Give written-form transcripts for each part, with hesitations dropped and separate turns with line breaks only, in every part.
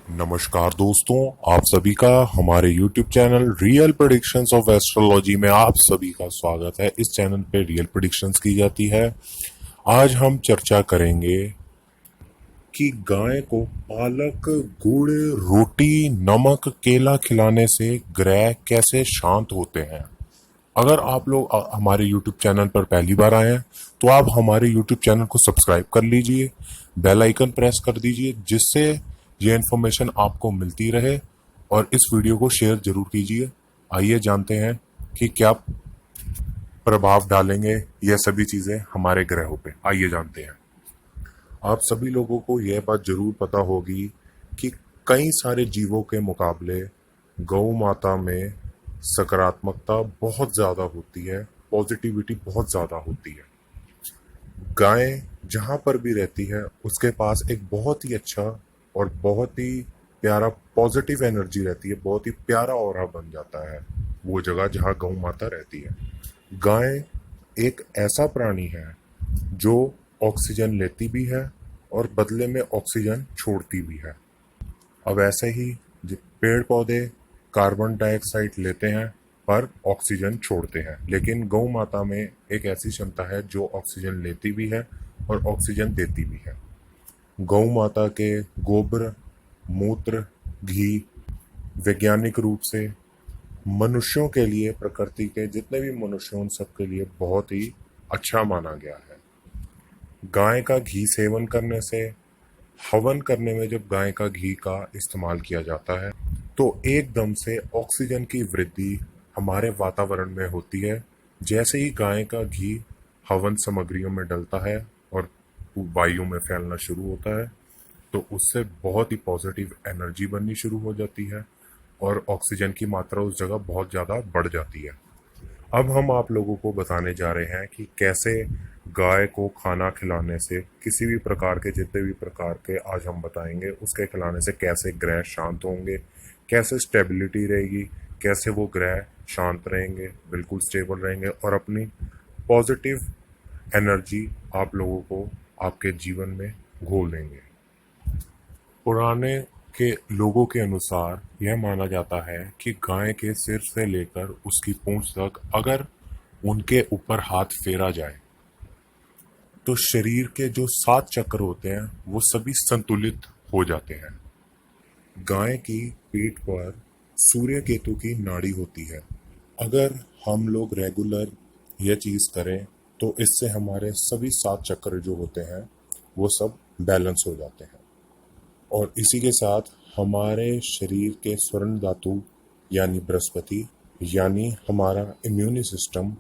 नमस्कार दोस्तों, आप सभी का हमारे YouTube channel real predictions of astrology में आप सभी का स्वागत है। इस चैनल पे रियल प्रेडिक्शंस की जाती है। आज हम चर्चा करेंगे कि गाय को पालक, गुड़, रोटी, नमक, केला खिलाने से ग्रह कैसे शांत होते हैं। अगर आप लोग हमारे YouTube चैनल पर पहली बार आए हैं तो आप हमारे YouTube चैनल को सब्सक्राइब कर लीजिए, बेल आइकन प्रेस कर दीजिए, जिससे ये इन्फॉर्मेशन आपको मिलती रहे, और इस वीडियो को शेयर जरूर कीजिए। आइए जानते हैं कि क्या प्रभाव डालेंगे यह सभी चीजें हमारे ग्रहों पे। आइए जानते हैं। आप सभी लोगों को यह बात जरूर पता होगी कि कई सारे जीवों के मुकाबले गौ माता में सकारात्मकता बहुत ज्यादा होती है, पॉजिटिविटी बहुत ज्यादा होती है। गाय जहां पर भी रहती है उसके पास एक बहुत ही अच्छा और बहुत ही प्यारा पॉजिटिव एनर्जी रहती है, बहुत ही प्यारा ऑरा बन जाता है वो जगह जहां गौ माता रहती है। गाय एक ऐसा प्राणी है जो ऑक्सीजन लेती भी है और बदले में ऑक्सीजन छोड़ती भी है। अब ऐसे ही पेड़ पौधे कार्बन डाइऑक्साइड लेते हैं पर ऑक्सीजन छोड़ते हैं, लेकिन गौ माता में एक ऐसी क्षमता है जो ऑक्सीजन लेती भी है और ऑक्सीजन देती भी है। गौ माता के गोबर, मूत्र, घी वैज्ञानिक रूप से मनुष्यों के लिए, प्रकृति के जितने भी मनुष्य उन सबके लिए बहुत ही अच्छा माना गया है। गाय का घी सेवन करने से, हवन करने में जब गाय का घी का इस्तेमाल किया जाता है तो एकदम से ऑक्सीजन की वृद्धि हमारे वातावरण में होती है। जैसे ही गाय का घी हवन सामग्रियों में डलता है और वायु में फैलना शुरू होता है तो उससे बहुत ही पॉजिटिव एनर्जी बननी शुरू हो जाती है और ऑक्सीजन की मात्रा उस जगह बहुत ज़्यादा बढ़ जाती है। अब हम आप लोगों को बताने जा रहे हैं कि कैसे गाय को खाना खिलाने से, किसी भी प्रकार के, जितने भी प्रकार के आज हम बताएंगे, उसके खिलाने से कैसे ग्रह शांत होंगे, कैसे स्टेबिलिटी रहेगी, कैसे वो ग्रह शांत रहेंगे, बिल्कुल स्टेबल रहेंगे और अपनी पॉजिटिव एनर्जी आप लोगों को आपके जीवन में घोल देंगे। पुराने के लोगों के अनुसार यह माना जाता है कि गाय के सिर से लेकर उसकी पूंछ तक अगर उनके ऊपर हाथ फेरा जाए तो शरीर के जो 7 चक्र होते हैं वो सभी संतुलित हो जाते हैं। गाय की पीठ पर सूर्य केतु की नाड़ी होती है। अगर हम लोग रेगुलर यह चीज करें तो इससे हमारे सभी 7 चक्र जो होते हैं वो सब बैलेंस हो जाते हैं, और इसी के साथ हमारे शरीर के स्वर्ण धातु यानी बृहस्पति, यानी हमारा इम्यूनी सिस्टम,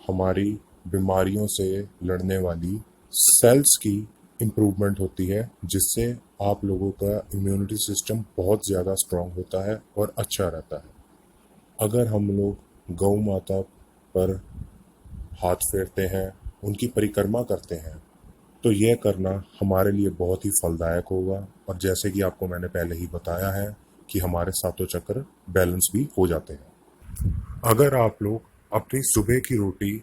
हमारी बीमारियों से लड़ने वाली सेल्स की इम्प्रूवमेंट होती है, जिससे आप लोगों का इम्यूनिटी सिस्टम बहुत ज़्यादा स्ट्रांग होता है और अच्छा रहता है। अगर हम लोग गौ माता पर हाथ फेरते हैं, उनकी परिक्रमा करते हैं, तो यह करना हमारे लिए बहुत ही फलदायक होगा। और जैसे कि आपको मैंने पहले ही बताया है कि हमारे सातों चक्र बैलेंस भी हो जाते हैं। अगर आप लोग अपनी सुबह की रोटी,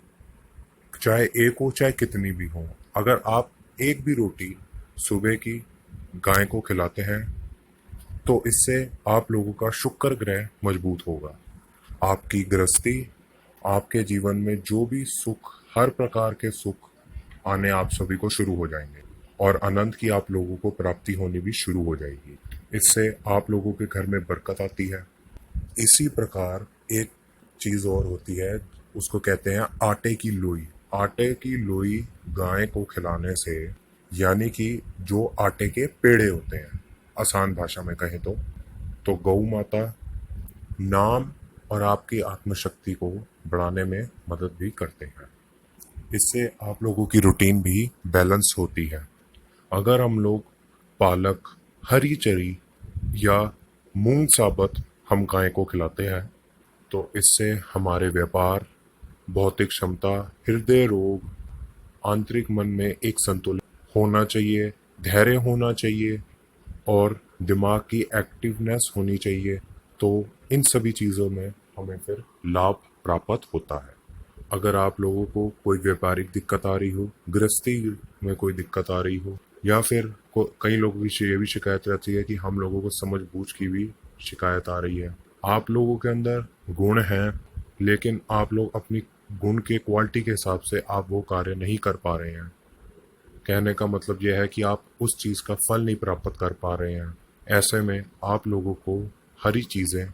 चाहे एक हो चाहे कितनी भी हो, अगर आप एक भी रोटी सुबह की गाय को खिलाते हैं तो इससे आप लोगों का शुक्र ग्रह मजबूत होगा। आपकी गृहस्थी, आपके जीवन में जो भी सुख, हर प्रकार के सुख आने आप सभी को शुरू हो जाएंगे और अनंत की आप लोगों को प्राप्ति होनी भी शुरू हो जाएगी। इससे आप लोगों के घर में बरकत आती है। इसी प्रकार एक चीज और होती है, उसको कहते हैं आटे की लोई। आटे की लोई गाय को खिलाने से, यानी कि जो आटे के पेड़े होते हैं, आसान भाषा में कहें तो गौ माता नाम और आपकी आत्मशक्ति को बढ़ाने में मदद भी करते हैं। इससे आप लोगों की रूटीन भी बैलेंस होती है। अगर हम लोग पालक, हरी चरी या मूंग साबुत हम गाय को खिलाते हैं तो इससे हमारे व्यापार, भौतिक क्षमता, हृदय रोग, आंतरिक मन में एक संतुलन होना चाहिए, धैर्य होना चाहिए और दिमाग की एक्टिवनेस होनी चाहिए। तो इन सभी चीज़ों में हमें फिर लाभ प्राप्त होता है। अगर आप लोगों को कोई व्यापारिक दिक्कत आ रही हो, गृहस्थी में कोई दिक्कत आ रही हो, या फिर कई लोगों की ये भी शिकायत रहती है कि हम लोगों को समझबूझ की भी शिकायत आ रही है। आप लोगों के अंदर गुण हैं, लेकिन आप लोग अपनी गुण के क्वालिटी के हिसाब से आप वो कार्य नहीं कर पा रहे हैं। कहने का मतलब यह है कि आप उस चीज़ का फल नहीं प्राप्त कर पा रहे हैं। ऐसे में आप लोगों को हरी चीज़ें,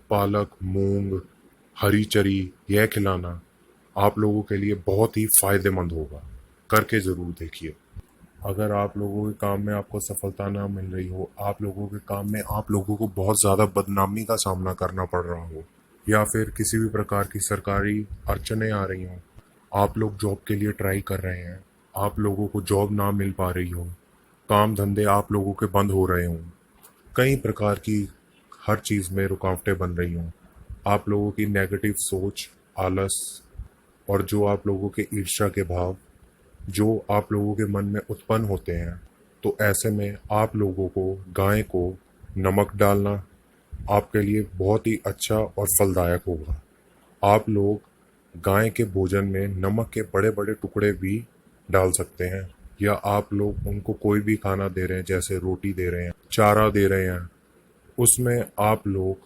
पालक, मूंग, हरी चरी यह खिलाना आप लोगों के लिए बहुत ही फायदेमंद होगा। करके ज़रूर देखिए। अगर आप लोगों के काम में आपको सफलता ना मिल रही हो, आप लोगों के काम में आप लोगों को बहुत ज़्यादा बदनामी का सामना करना पड़ रहा हो, या फिर किसी भी प्रकार की सरकारी अड़चनें आ रही हों, आप लोग जॉब के लिए ट्राई कर रहे हैं, आप लोगों को जॉब ना मिल पा रही हो, काम धंधे आप लोगों के बंद हो रहे हों, कई प्रकार की हर चीज़ में रुकावटें बन रही हों, आप लोगों की नेगेटिव सोच, आलस और जो आप लोगों के ईर्ष्या के भाव जो आप लोगों के मन में उत्पन्न होते हैं, तो ऐसे में आप लोगों को गाय को नमक डालना आपके लिए बहुत ही अच्छा और फलदायक होगा। आप लोग गाय के भोजन में नमक के बड़े बड़े टुकड़े भी डाल सकते हैं, या आप लोग उनको कोई भी खाना दे रहे हैं, जैसे रोटी दे रहे हैं, चारा दे रहे हैं, उसमें आप लोग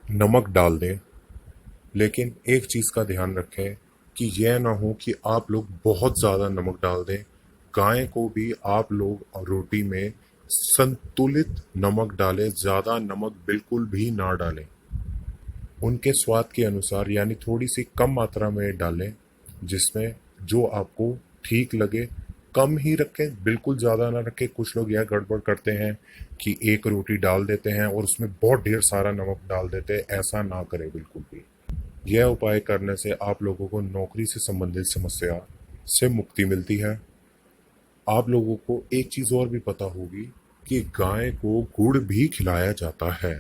नमक डाल दें। लेकिन एक चीज़ का ध्यान रखें कि यह ना हो कि आप लोग बहुत ज़्यादा नमक डाल दें। गाय को भी आप लोग रोटी में संतुलित नमक डालें, ज़्यादा नमक बिल्कुल भी ना डालें। उनके स्वाद के अनुसार यानी थोड़ी सी कम मात्रा में डालें, जिसमें जो आपको ठीक लगे। कम ही रखें, बिल्कुल ज़्यादा ना रखें। कुछ लोग यह गड़बड़ करते हैं कि एक रोटी डाल देते हैं और उसमें बहुत ढेर सारा नमक डाल देते हैं। ऐसा ना करें बिल्कुल भी। यह उपाय करने से आप लोगों को नौकरी से संबंधित समस्या से मुक्ति मिलती है। आप लोगों को एक चीज़ और भी पता होगी कि गाय को गुड़ भी खिलाया जाता है।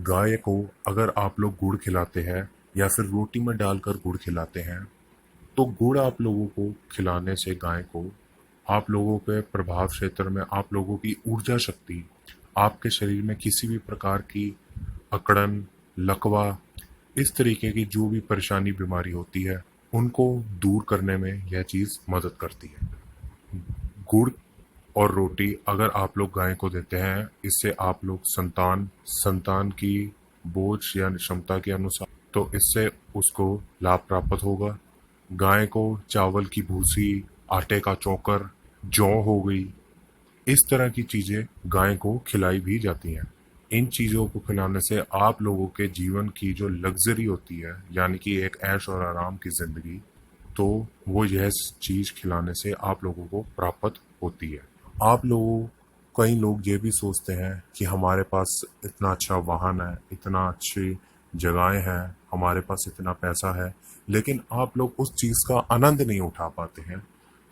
गाय को अगर आप लोग गुड़ खिलाते हैं या फिर रोटी में डालकर गुड़ खिलाते हैं, तो गुड़ आप लोगों को खिलाने से गाय को आप लोगों के प्रभाव क्षेत्र में आप लोगों की ऊर्जा शक्ति, आपके शरीर में किसी भी प्रकार की अकड़न, लकवा, इस तरीके की जो भी परेशानी बीमारी होती है, उनको दूर करने में यह चीज़ मदद करती है। गुड़ और रोटी अगर आप लोग गाय को देते हैं, इससे आप लोग संतान की बोझ या क्षमता के अनुसार, तो इससे उसको लाभ प्राप्त होगा। गाय को चावल की भूसी, आटे का चोकर, जौ हो गई, इस तरह की चीज़ें गाय को खिलाई भी जाती हैं। इन चीज़ों को खिलाने से आप लोगों के जीवन की जो लग्जरी होती है, यानी कि एक ऐश और आराम की ज़िंदगी, तो वो यह चीज़ खिलाने से आप लोगों को प्राप्त होती है। आप लोगों कई लोग ये भी सोचते हैं कि हमारे पास इतना अच्छा वाहन है, इतना अच्छी जगहें हैं, हमारे पास इतना पैसा है, लेकिन आप लोग उस चीज़ का आनंद नहीं उठा पाते हैं,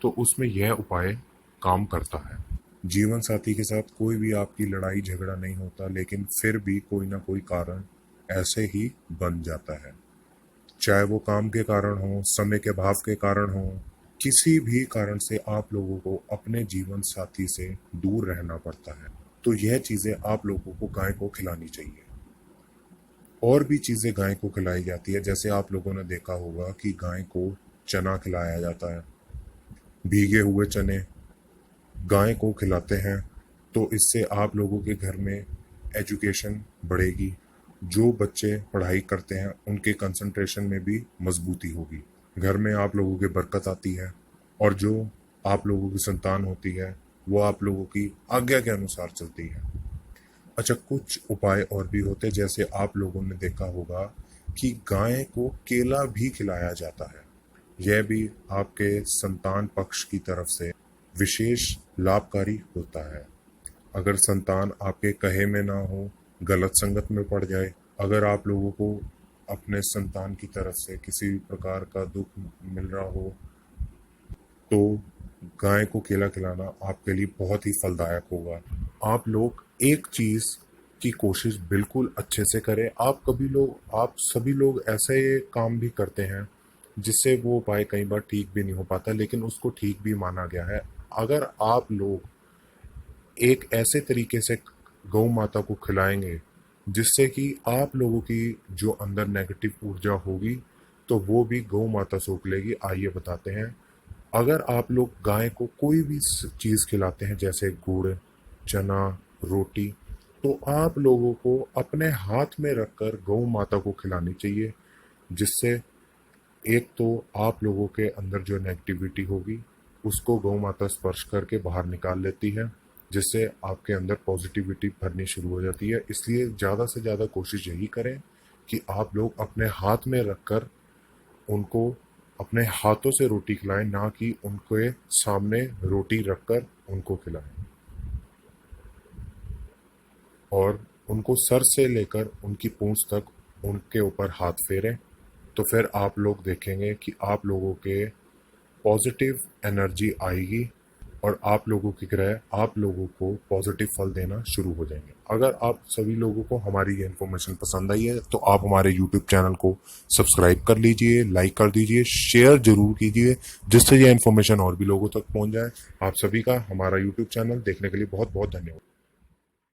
तो उसमें यह उपाय काम करता है। जीवन साथी के साथ कोई भी आपकी लड़ाई झगड़ा नहीं होता, लेकिन फिर भी कोई ना कोई कारण ऐसे ही बन जाता है। चाहे वो काम के कारण हो, समय के भाव के कारण हो, किसी भी कारण से आप लोगों को अपने जीवन साथी से दूर रहना पड़ता है, तो यह चीज़ें आप लोगों को गाय को खिलानी चाहिए। और भी चीज़ें गाय को खिलाई जाती है, जैसे आप लोगों ने देखा होगा कि गाय को चना खिलाया जाता है। भीगे हुए चने गाय को खिलाते हैं, तो इससे आप लोगों के घर में एजुकेशन बढ़ेगी। जो बच्चे पढ़ाई करते हैं उनके कंसंट्रेशन में भी मजबूती होगी। घर में आप लोगों की बरकत आती है, और जो आप लोगों की संतान होती है वो आप लोगों की आज्ञा के अनुसार चलती है। अच्छा, कुछ उपाय और भी होते हैं, जैसे आप लोगों ने देखा होगा कि गाय को केला भी खिलाया जाता है। यह भी आपके संतान पक्ष की तरफ से विशेष लाभकारी होता है। अगर संतान आपके कहे में ना हो, गलत संगत में पड़ जाए, अगर आप लोगों को अपने संतान की तरफ से किसी भी प्रकार का दुख मिल रहा हो, तो गाय को केला खिलाना आपके लिए बहुत ही फलदायक होगा। आप लोग एक चीज़ की कोशिश बिल्कुल अच्छे से करें। आप सभी लोग ऐसे काम भी करते हैं जिससे वो उपाय कई बार ठीक भी नहीं हो पाता, लेकिन उसको ठीक भी माना गया है। अगर आप लोग एक ऐसे तरीके से गौ माता को खिलाएंगे जिससे कि आप लोगों की जो अंदर नेगेटिव ऊर्जा होगी, तो वो भी गौ माता सोख लेगी। आइए बताते हैं। अगर आप लोग गाय को कोई भी चीज़ खिलाते हैं जैसे गुड़, चना, रोटी, तो आप लोगों को अपने हाथ में रखकर गौ माता को खिलानी चाहिए, जिससे एक तो आप लोगों के अंदर जो नेगेटिविटी होगी उसको गौ माता स्पर्श करके बाहर निकाल लेती है, जिससे आपके अंदर पॉजिटिविटी भरनी शुरू हो जाती है। इसलिए ज़्यादा से ज़्यादा कोशिश यही करें कि आप लोग अपने हाथ में रखकर उनको अपने हाथों से रोटी खिलाएं, ना कि उनके सामने रोटी रखकर उनको खिलाएं। और उनको सर से लेकर उनकी पूंछ तक उनके ऊपर हाथ फेरें, तो फिर आप लोग देखेंगे कि आप लोगों के पॉजिटिव एनर्जी आएगी और आप लोगों की ग्रह आप लोगों को पॉजिटिव फल देना शुरू हो जाएंगे। अगर आप सभी लोगों को हमारी ये इन्फॉर्मेशन पसंद आई है तो आप हमारे यूट्यूब चैनल को सब्सक्राइब कर लीजिए, लाइक कर दीजिए, शेयर जरूर कीजिए, जिससे ये इन्फॉर्मेशन और भी लोगों तक पहुंच जाए। आप सभी का हमारा यूट्यूब चैनल देखने के लिए बहुत बहुत धन्यवाद।